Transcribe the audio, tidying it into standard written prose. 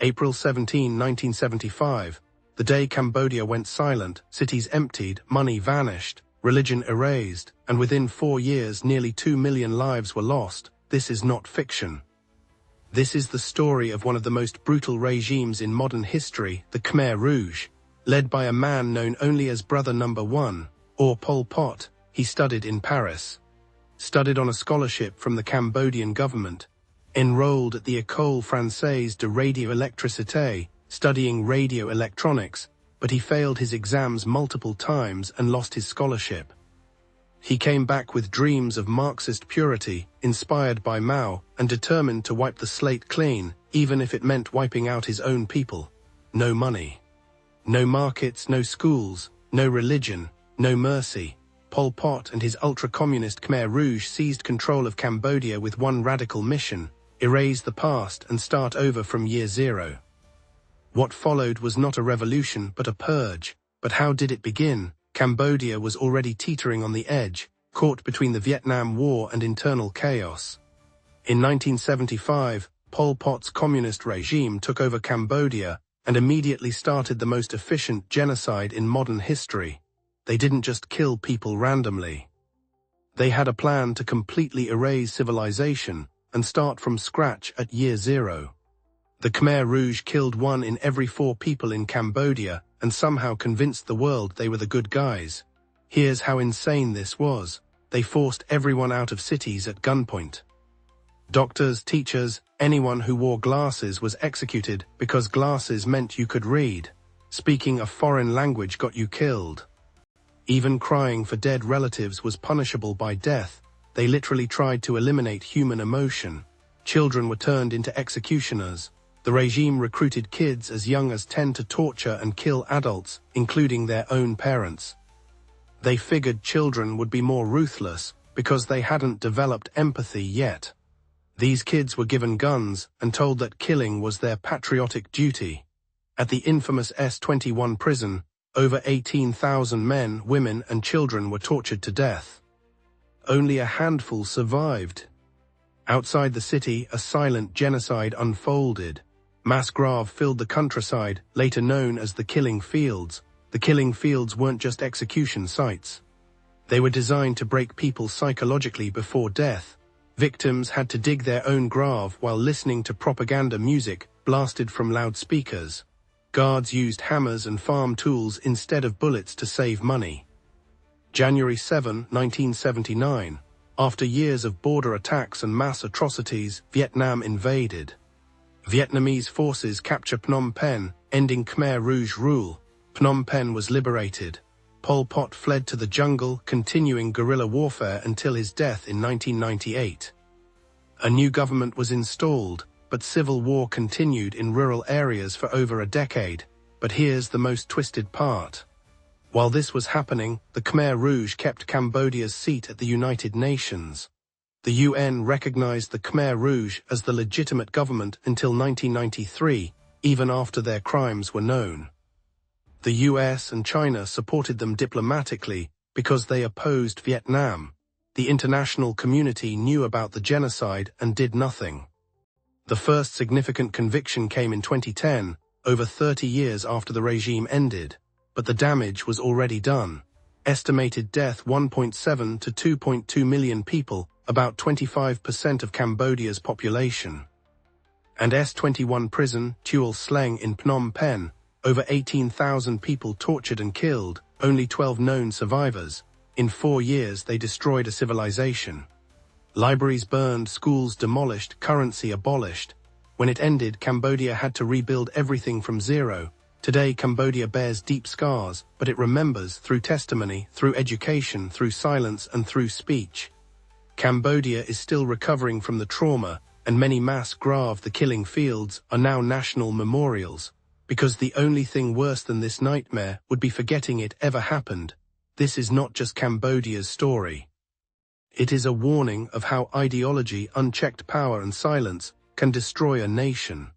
April 17, 1975, the day Cambodia went silent, cities emptied, money vanished, religion erased, and within 4 years nearly 2 million lives were lost. This is not fiction. This is the story of one of the most brutal regimes in modern history, the Khmer Rouge. Led by a man known only as Brother Number 1, or Pol Pot. He studied in Paris. Studied on a scholarship from the Cambodian government. Enrolled at the École Française de Radio-Électricité, studying radio electronics, but he failed his exams multiple times and lost his scholarship. He came back with dreams of Marxist purity, inspired by Mao, and determined to wipe the slate clean, even if it meant wiping out his own people. No money. No markets, no schools, no religion, no mercy. Pol Pot and his ultra-communist Khmer Rouge seized control of Cambodia with one radical mission: erase the past and start over from year zero. What followed was not a revolution but a purge. But how did it begin? Cambodia was already teetering on the edge, caught between the Vietnam War and internal chaos. In 1975, Pol Pot's communist regime took over Cambodia and immediately started the most efficient genocide in modern history. They didn't just kill people randomly. They had a plan to completely erase civilization and start from scratch at year zero. The Khmer Rouge killed 1 in every 4 people in Cambodia and somehow convinced the world they were the good guys. Here's how insane this was. They forced everyone out of cities at gunpoint. Doctors, teachers, anyone who wore glasses was executed because glasses meant you could read. Speaking a foreign language got you killed. Even crying for dead relatives was punishable by death. They literally tried to eliminate human emotion. Children were turned into executioners. The regime recruited kids as young as 10 to torture and kill adults, including their own parents. They figured children would be more ruthless because they hadn't developed empathy yet. These kids were given guns and told that killing was their patriotic duty. At the infamous S-21 prison, over 18,000 men, women, and children were tortured to death. Only a handful survived. Outside the city, a silent genocide unfolded. Mass graves filled the countryside, later known as the killing fields. The killing fields weren't just execution sites. They were designed to break people psychologically before death. Victims had to dig their own grave while listening to propaganda music blasted from loudspeakers. Guards used hammers and farm tools instead of bullets to save money. January 7, 1979. After years of border attacks and mass atrocities, Vietnam invaded. Vietnamese forces captured Phnom Penh, ending Khmer Rouge rule. Phnom Penh was liberated. Pol Pot fled to the jungle, continuing guerrilla warfare until his death in 1998. A new government was installed, but civil war continued in rural areas for over a decade. But here's the most twisted part. While this was happening, the Khmer Rouge kept Cambodia's seat at the United Nations. The UN recognized the Khmer Rouge as the legitimate government until 1993, even after their crimes were known. The US and China supported them diplomatically because they opposed Vietnam. The international community knew about the genocide and did nothing. The first significant conviction came in 2010, over 30 years after the regime ended. But the damage was already done. Estimated death 1.7 to 2.2 million people, about 25% of Cambodia's population. And S-21 prison, Tuol Sleng in Phnom Penh, over 18,000 people tortured and killed, only 12 known survivors. In 4 years they destroyed a civilization. Libraries burned, schools demolished, currency abolished. When it ended, Cambodia had to rebuild everything from zero. Today, Cambodia bears deep scars, but it remembers through testimony, through education, through silence, and through speech. Cambodia is still recovering from the trauma, and many mass graves, the killing fields, are now national memorials. Because the only thing worse than this nightmare would be forgetting it ever happened. This is not just Cambodia's story. It is a warning of how ideology, unchecked power, and silence can destroy a nation.